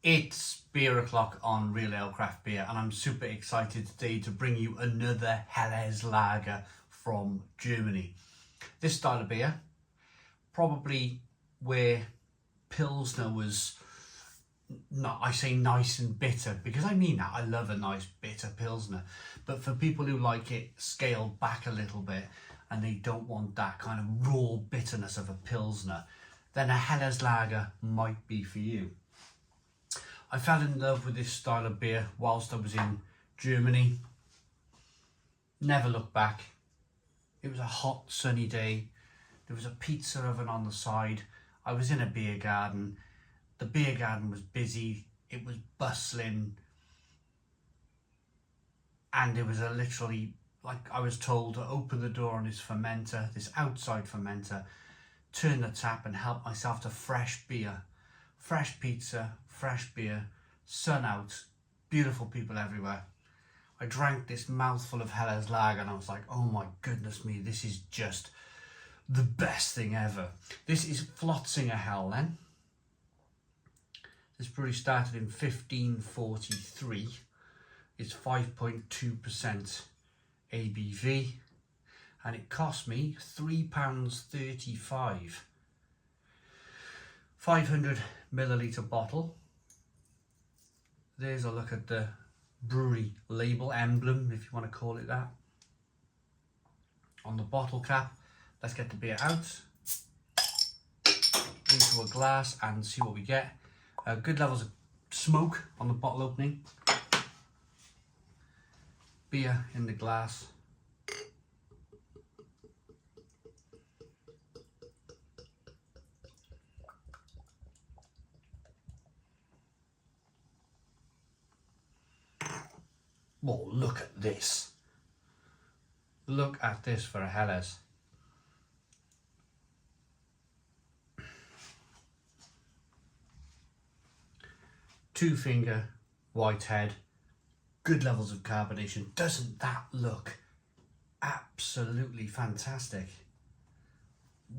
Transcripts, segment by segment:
It's beer o'clock on Real Ale Craft Beer, and I'm super excited today to bring you another Helles lager from Germany. This style of beer, probably where Pilsner was, not, I say nice and bitter, because I mean that, I love a nice bitter Pilsner, but for people who like it scaled back a little bit and they don't want that kind of raw bitterness of a Pilsner, then a Helles lager might be for you. I fell in love with this style of beer whilst I was in Germany. Never looked back. It was a hot sunny day. There was a pizza oven on the side. I was in a beer garden. The beer garden was busy. It was bustling. And it was literally, like I was told, to open the door on this fermenter, this outside fermenter, turn the tap and help myself to fresh beer. Fresh pizza, fresh beer, sun out, beautiful people everywhere. I drank this mouthful of Helles lager and I was like, oh my goodness me, this is just the best thing ever. This is Flo tzinger Brau then. This brewery started in 1543. It's 5.2% ABV and it cost me £3.35. 500 milliliter bottle. There's a look at the brewery label, emblem, if you want to call it that, on the bottle cap. Let's get the beer out into a glass and see what we get. Good levels of smoke on the bottle opening. Beer in the glass. Whoa, look at this. Look at this for a Helles. Two finger white head, good levels of carbonation. Doesn't that look absolutely fantastic?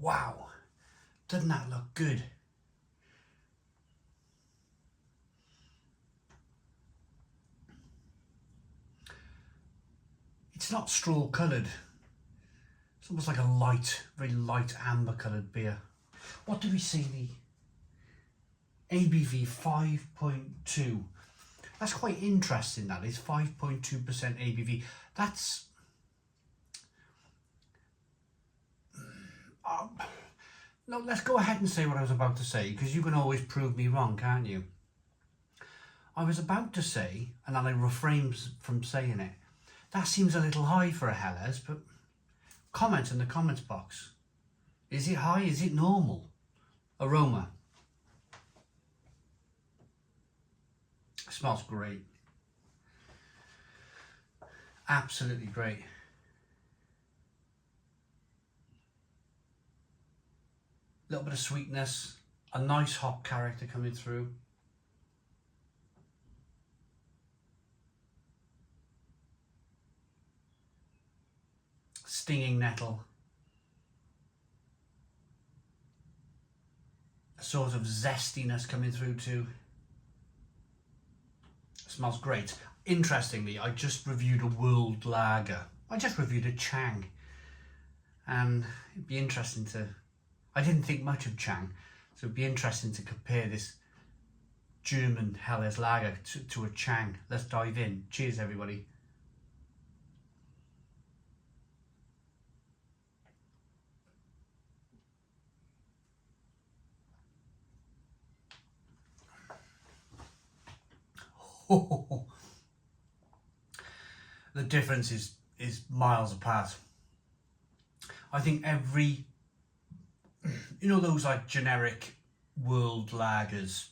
Wow, doesn't that look good? It's not straw coloured. It's almost like a light, very light amber coloured beer. What do we see? The ABV 5.2. That's quite interesting. That is 5.2% ABV. That's no. Let's go ahead and say what I was about to say, because you can always prove me wrong, can't you? I was about to say, and then I refrained from saying it, that seems a little high for a Helles, but comment in the comments box. Is it high? Is it normal? Aroma. Smells great. Absolutely great. A little bit of sweetness, a nice hop character coming through. Stinging nettle, a sort of zestiness coming through too. It smells great. Interestingly, I just reviewed a world lager. I just reviewed a Chang, and it'd be interesting to, I didn't think much of Chang, so it'd be interesting to compare this German Helles lager to a Chang. Let's dive in. Cheers everybody. The difference is miles apart. I think every, you know, those like generic world lagers,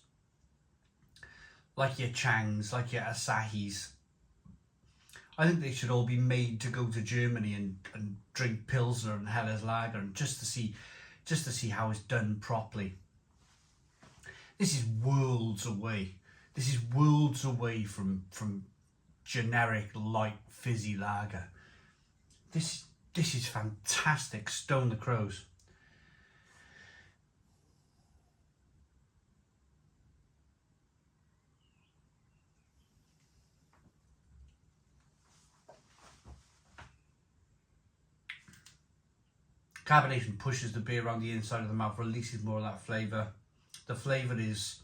like your Changs, like your Asahis, I think they should all be made to go to Germany and drink Pilsner and Helles lager, and just to see how it's done properly. This is worlds away. This is worlds away from generic light fizzy lager. This is fantastic. Stone the crows. Carbonation pushes the beer around the inside of the mouth, releases more of that flavour. The flavour is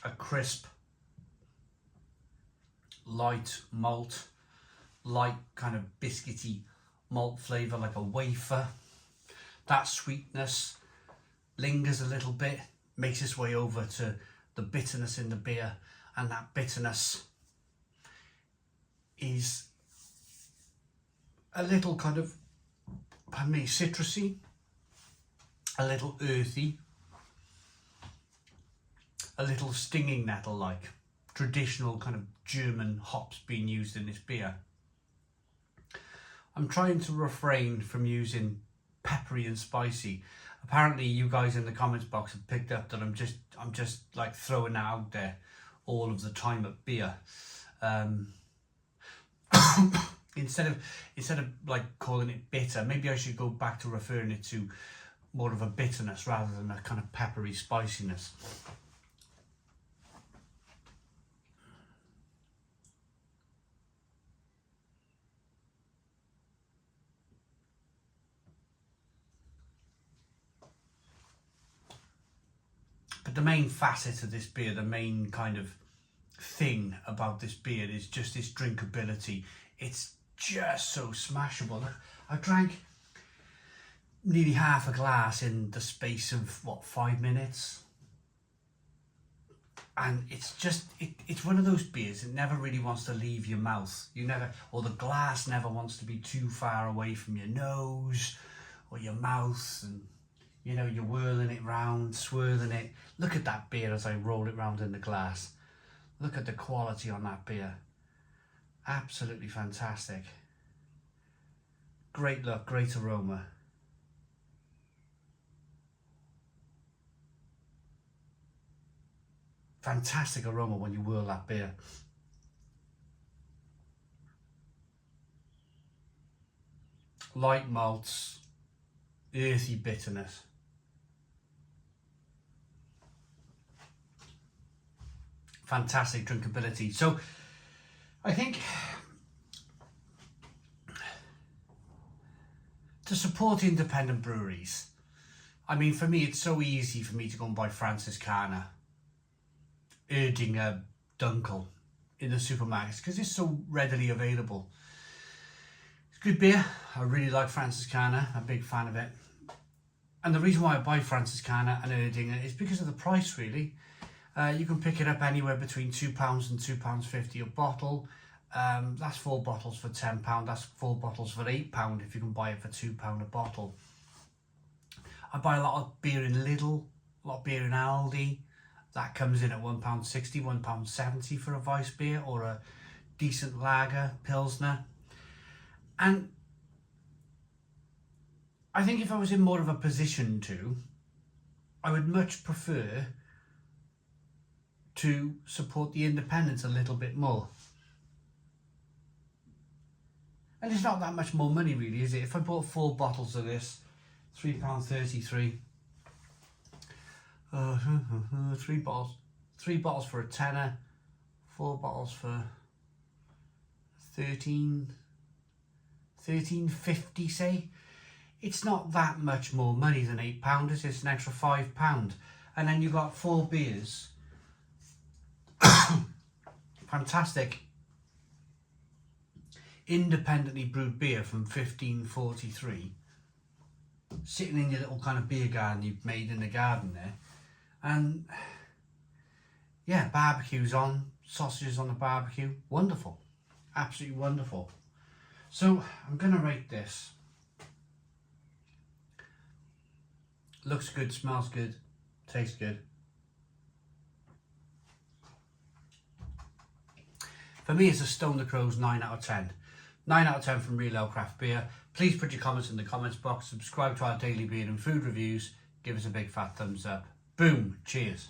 a crisp, light malt, light kind of biscuity malt flavour, like a wafer. That sweetness lingers a little bit, makes its way over to the bitterness in the beer, and that bitterness is a little kind of, pardon me, citrusy, a little earthy, a little stinging nettle, like traditional kind of German hops being used in this beer. I'm trying to refrain from using peppery and spicy. Apparently you guys in the comments box have picked up that I'm just like throwing that out there all of the time at beer. Instead of like calling it bitter, maybe I should go back to referring it to more of a bitterness rather than a kind of peppery spiciness. But the main facet of this beer, the main kind of thing about this beer is just its drinkability. It's just so smashable. I drank nearly half a glass in the space of, what, 5 minutes? And it's just, it's one of those beers that never really wants to leave your mouth. Or the glass never wants to be too far away from your nose or your mouth, and you know, you're whirling it round, swirling it. Look at that beer as I roll it round in the glass. Look at the quality on that beer. Absolutely fantastic. Great look, great aroma. Fantastic aroma when you whirl that beer. Light malts, earthy bitterness. Fantastic drinkability. So I think to support independent breweries, I mean, for me, it's so easy for me to go and buy Franziskaner, Erdinger, Dunkel in the supermarkets because it's so readily available. It's good beer. I really like Franziskaner. I'm a big fan of it. And the reason why I buy Franziskaner and Erdinger is because of the price, really. You can pick it up anywhere between £2 and £2.50 a bottle. That's 4 bottles for £10. That's 4 bottles for £8 if you can buy it for £2 a bottle. I buy a lot of beer in Lidl, a lot of beer in Aldi. That comes in at £1.60, £1.70 for a Weiss beer or a decent lager, Pilsner. And I think if I was in more of a position to, I would much prefer to support the independents a little bit more. And it's not that much more money really, is it? If I bought 4 bottles of this, £3.33, 3 bottles for a tenner, 4 bottles for £13.50 say. It's not that much more money than £8, is it? It's an extra £5. And then you got 4 beers. Fantastic independently brewed beer from 1543 sitting in your little kind of beer garden you've made in the garden there, and yeah, barbecues on, sausages on the barbecue, wonderful, absolutely wonderful. So I'm gonna rate this. Looks good, smells good, tastes good. For me, it's a Stone the Crows 9 out of 10. 9 out of 10 from Real Ale Craft Beer. Please put your comments in the comments box. Subscribe to our daily beer and food reviews. Give us a big fat thumbs up. Boom. Cheers.